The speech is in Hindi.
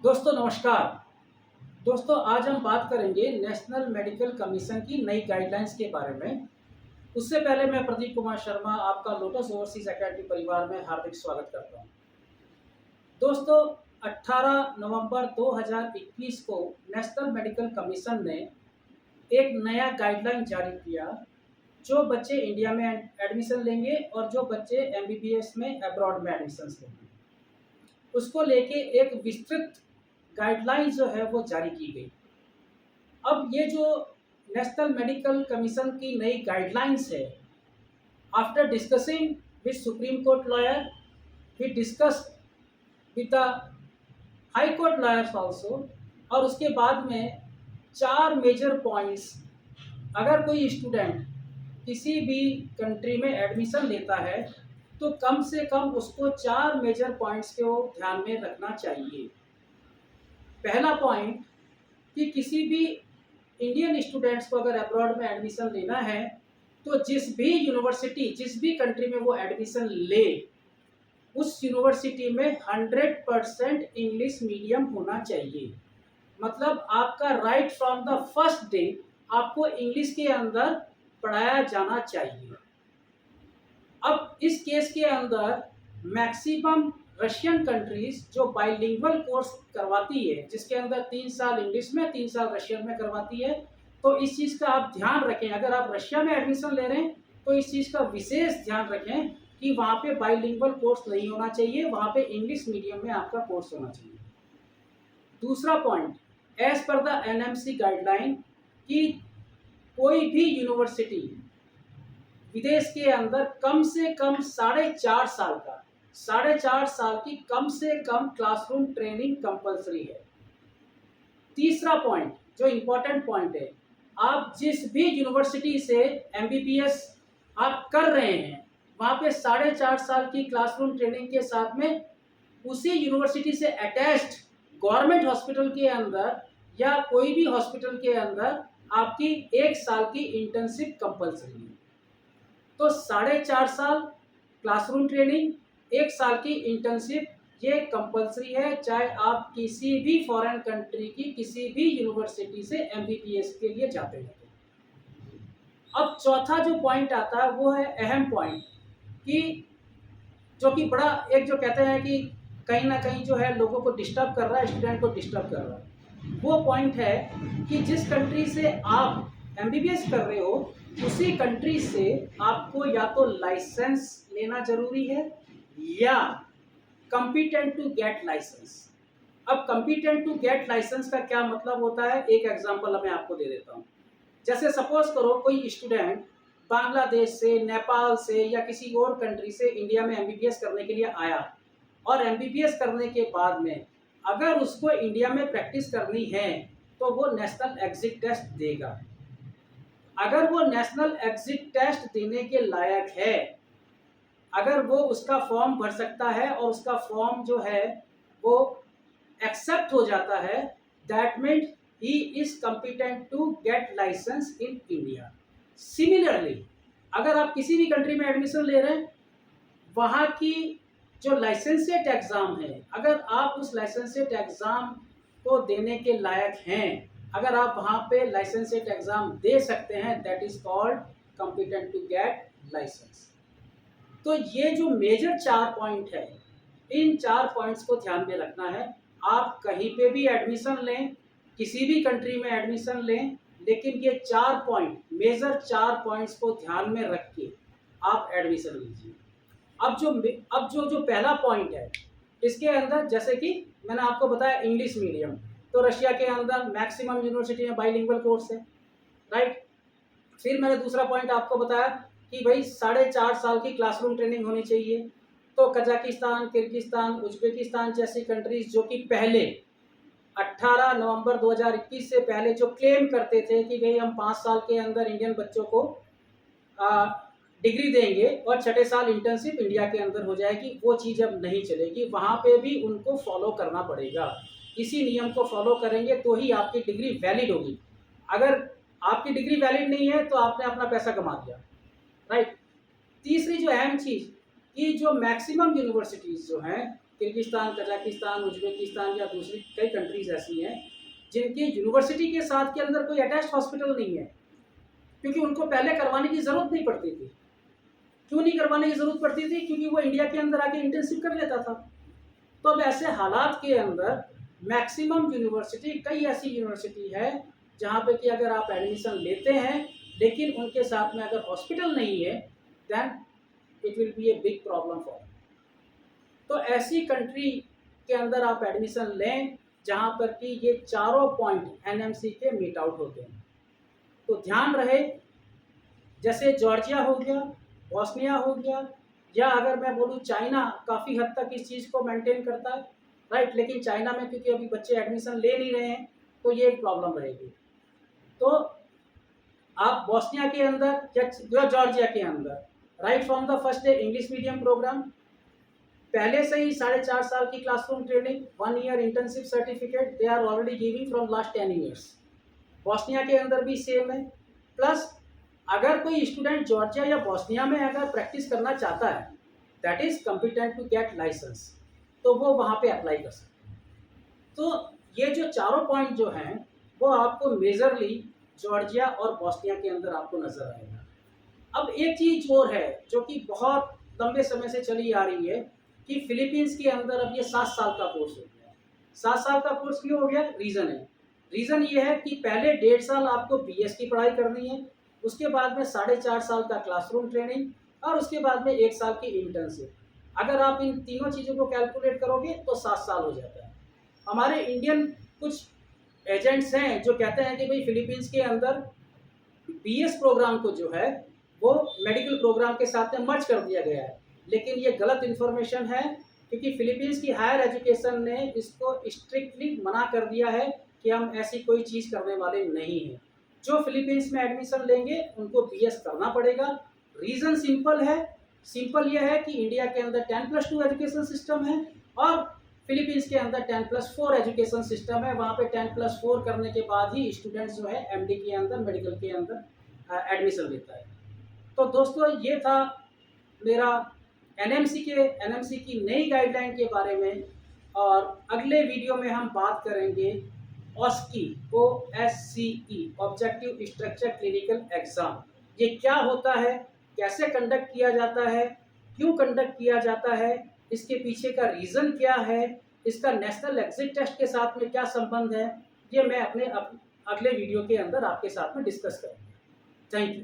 दोस्तों नमस्कार। दोस्तों आज हम बात करेंगे नेशनल मेडिकल कमीशन की नई गाइडलाइंस के बारे में। उससे पहले मैं प्रदीप कुमार शर्मा आपका लोटस ओवरसीज एकेडमी परिवार में हार्दिक स्वागत करता हूं। दोस्तों 18 नवंबर 2021 को नेशनल मेडिकल कमीशन ने एक नया गाइडलाइन जारी किया। जो बच्चे इंडिया में एडमिशन लेंगे और जो बच्चे एमबीबीएस में अब्रॉड में एडमिशन लेंगे, उसको लेके एक विस्तृत गाइडलाइन जो है वो जारी की गई। अब ये जो नेशनल मेडिकल कमीशन की नई गाइडलाइंस है, after discussing with supreme court lawyer, we discuss with the high court lawyers also, और उसके बाद में 4 मेजर पॉइंट्स। अगर कोई स्टूडेंट किसी भी कंट्री में एडमिशन लेता है तो कम से कम उसको 4 मेजर पॉइंट्स को ध्यान में रखना चाहिए। पहला पॉइंट कि किसी भी इंडियन स्टूडेंट्स को अगर अब्रॉड में एडमिशन लेना है तो जिस भी यूनिवर्सिटी, जिस भी कंट्री में वो एडमिशन ले, उस यूनिवर्सिटी में 100% इंग्लिश मीडियम होना चाहिए। मतलब आपका right from the first day आपको इंग्लिश के अंदर पढ़ाया जाना चाहिए। अब इस केस के अंदर मैक्सिमम रशियन कंट्रीज जो बाइलिंगुअल कोर्स करवाती है, जिसके अंदर 3 साल इंग्लिश में 3 साल रशियन में करवाती है, तो इस चीज़ का आप ध्यान रखें। अगर आप रशिया में एडमिशन ले रहे हैं तो इस चीज़ का विशेष ध्यान रखें कि वहाँ पे बाइलिंगुअल कोर्स नहीं होना चाहिए, वहाँ पे इंग्लिश मीडियम में आपका कोर्स होना चाहिए। दूसरा point, as per the NMC guideline, कि कोई भी यूनिवर्सिटी विदेश के अंदर कम से कम 4.5 साल की कम से कम क्लासरूम ट्रेनिंग कंपलसरी है। तीसरा पॉइंट जो इम्पोर्टेंट पॉइंट है, आप जिस भी यूनिवर्सिटी से एमबीबीएस आप कर रहे हैं वहाँ पे 4.5 साल की क्लासरूम ट्रेनिंग के साथ में उसी यूनिवर्सिटी से अटैच्ड गवर्नमेंट हॉस्पिटल के अंदर या कोई भी हॉस्पिटल के अंदर आपकी 1 साल की इंटर्नशिप कंपलसरी है। तो 4.5 साल क्लासरूम ट्रेनिंग, 1 साल की इंटर्नशिप, ये कंपलसरी है, चाहे आप किसी भी फॉरेन कंट्री की किसी भी यूनिवर्सिटी से एमबीबीएस के लिए जाते हैं। अब चौथा जो पॉइंट आता है वो है अहम पॉइंट, कि जो कि बड़ा एक जो कहते हैं कि कहीं ना कहीं जो है लोगों को डिस्टर्ब कर रहा है, स्टूडेंट को डिस्टर्ब कर रहा है। वो पॉइंट है कि जिस कंट्री से आप एमबीबीएस कर रहे हो उसी कंट्री से आपको या तो लाइसेंस लेना जरूरी है या कॉम्पिटेंट टू गेट लाइसेंस। अब कॉम्पिटेंट टू गेट लाइसेंस का क्या मतलब होता है, एक एग्जांपल मैं आपको दे देता हूँ। जैसे सपोज करो कोई स्टूडेंट बांग्लादेश से, नेपाल से या किसी और कंट्री से इंडिया में एमबीबीएस करने के लिए आया, और एमबीबीएस करने के बाद में अगर उसको इंडिया में प्रैक्टिस करनी है तो वो नेशनल एग्जिट टेस्ट देगा। अगर वो नेशनल एग्जिट टेस्ट देने के लायक है, अगर वो उसका फॉर्म भर सकता है और उसका फॉर्म जो है वो एक्सेप्ट हो जाता है, that means he is competent to get license in India. Similarly अगर आप किसी भी कंट्री में एडमिशन ले रहे हैं, वहाँ की जो लाइसेंसेट एग्ज़ाम है, अगर आप उस लाइसेंसेट एग्ज़ाम को देने के लायक हैं, अगर आप वहाँ पे लाइसेंसेट एग्ज़ाम दे सकते हैं, that is called competent to get license. तो ये जो मेजर 4 पॉइंट है, इन 4 पॉइंट्स को ध्यान में रखना है। आप कहीं पे भी एडमिशन लें, किसी भी कंट्री में एडमिशन लें, लेकिन ये 4 पॉइंट, मेजर 4 पॉइंट्स को ध्यान में रख के आप एडमिशन लीजिए। अब जो पहला पॉइंट है, इसके अंदर जैसे कि मैंने आपको बताया इंग्लिश मीडियम, तो रशिया के अंदर मैक्सिमम यूनिवर्सिटी में बाइलिंगुअल कोर्स है, राइट। फिर मैंने दूसरा पॉइंट आपको बताया कि भाई 4.5 साल की क्लासरूम ट्रेनिंग होनी चाहिए। तो कजाकिस्तान, किर्गिस्तान, उज्बेकिस्तान जैसी कंट्रीज जो कि पहले 18 नवंबर 2021 से पहले जो क्लेम करते थे कि भाई हम 5 साल के अंदर इंडियन बच्चों को डिग्री देंगे और 6ठे साल इंटर्नशिप इंडिया के अंदर हो जाएगी, वो चीज़ अब नहीं चलेगी। वहाँ पे भी उनको फॉलो करना पड़ेगा। इसी नियम को फॉलो करेंगे तो ही आपकी डिग्री वैलिड होगी। अगर आपकी डिग्री वैलिड नहीं है तो आपने अपना पैसा कमा दिया, राइट। तीसरी जो अहम चीज़ कि जो मैक्सिमम यूनिवर्सिटीज़ जो हैं किर्गिस्तान, कजाकिस्तान, उज़्बेकिस्तान या दूसरी कई कंट्रीज़ ऐसी हैं जिनकी यूनिवर्सिटी के साथ के अंदर कोई अटैच्ड हॉस्पिटल नहीं है, क्योंकि उनको पहले करवाने की ज़रूरत नहीं पड़ती थी। क्यों नहीं करवाने की ज़रूरत पड़ती थी? क्योंकि वो इंडिया के अंदर आके इंटर्नशिप कर लेता था। तो अब ऐसे हालात के अंदर मैक्सिमम यूनिवर्सिटी, कई ऐसी यूनिवर्सिटी है जहाँ पे कि अगर आप एडमिशन लेते हैं लेकिन उनके साथ में अगर हॉस्पिटल नहीं है, then it will be a big problem for. तो ऐसी कंट्री के अंदर आप एडमिशन लें जहाँ पर कि ये चारों पॉइंट एनएमसी के मीट आउट होते हैं। तो ध्यान रहे, जैसे जॉर्जिया हो गया, बॉस्निया हो गया, या अगर मैं बोलूँ चाइना काफ़ी हद तक इस चीज़ को मेंटेन करता है, राइट। लेकिन चाइना में क्योंकि अभी बच्चे एडमिशन ले नहीं रहे हैं तो ये एक प्रॉब्लम रहेगी। तो आप बॉस्निया के अंदर या जॉर्जिया के अंदर right from the first day English medium program, पहले से ही 4.5 साल की classroom training, 1 year internship certificate they are already giving from last 10 years. Bosnia के अंदर भी सेम है। प्लस अगर कोई स्टूडेंट जॉर्जिया या बॉस्निया में अगर प्रैक्टिस करना चाहता है, that is competent to get license, तो वो वहाँ पे अप्लाई कर सकते हैं। तो ये जो चारों पॉइंट जो हैं वो आपको मेजरली जॉर्जिया और बॉस्निया के अंदर आपको नज़र आएगा। अब एक चीज़ और है जो कि बहुत लंबे समय से चली आ रही है कि फिलीपींस के अंदर अब ये 7 साल का कोर्स हो गया। 7 साल का कोर्स क्यों हो गया? रीज़न ये है कि पहले 1.5 साल आपको बीएस की पढ़ाई करनी है, उसके बाद में 4.5 साल का क्लासरूम ट्रेनिंग और उसके बाद में 1 साल की इंटर्नशिप। अगर आप इन तीनों चीज़ों को कैलकुलेट करोगे तो 7 साल हो जाता है। हमारे इंडियन कुछ एजेंट्स हैं जो कहते हैं कि भाई फिलीपींस के अंदर बीएस प्रोग्राम को जो है वो मेडिकल प्रोग्राम के साथ में मर्ज कर दिया गया है, लेकिन ये गलत इन्फॉर्मेशन है, क्योंकि फिलीपींस की हायर एजुकेशन ने इसको स्ट्रिक्टली मना कर दिया है कि हम ऐसी कोई चीज़ करने वाले नहीं हैं। जो फिलीपींस में एडमिशन लेंगे उनको बीएस करना पड़ेगा। रीज़न सिंपल ये है कि इंडिया के अंदर 10+2 एजुकेशन सिस्टम है और फिलीपींस के अंदर 10+4 एजुकेशन सिस्टम है। वहाँ पे 10+4 करने के बाद ही स्टूडेंट्स जो है एमडी के अंदर, मेडिकल के अंदर एडमिशन लेता है। तो दोस्तों ये था मेरा एनएमसी की नई गाइडलाइन के बारे में, और अगले वीडियो में हम बात करेंगे OSCE objective structure clinical exam. ये क्या होता है, कैसे कंडक्ट किया जाता है, क्यों कंडक्ट किया जाता है, इसके पीछे का रीज़न क्या है, इसका नेशनल एग्जिट टेस्ट के साथ में क्या संबंध है, ये मैं अपने अगले वीडियो के अंदर आपके साथ में डिस्कस करूँगा। Thank you.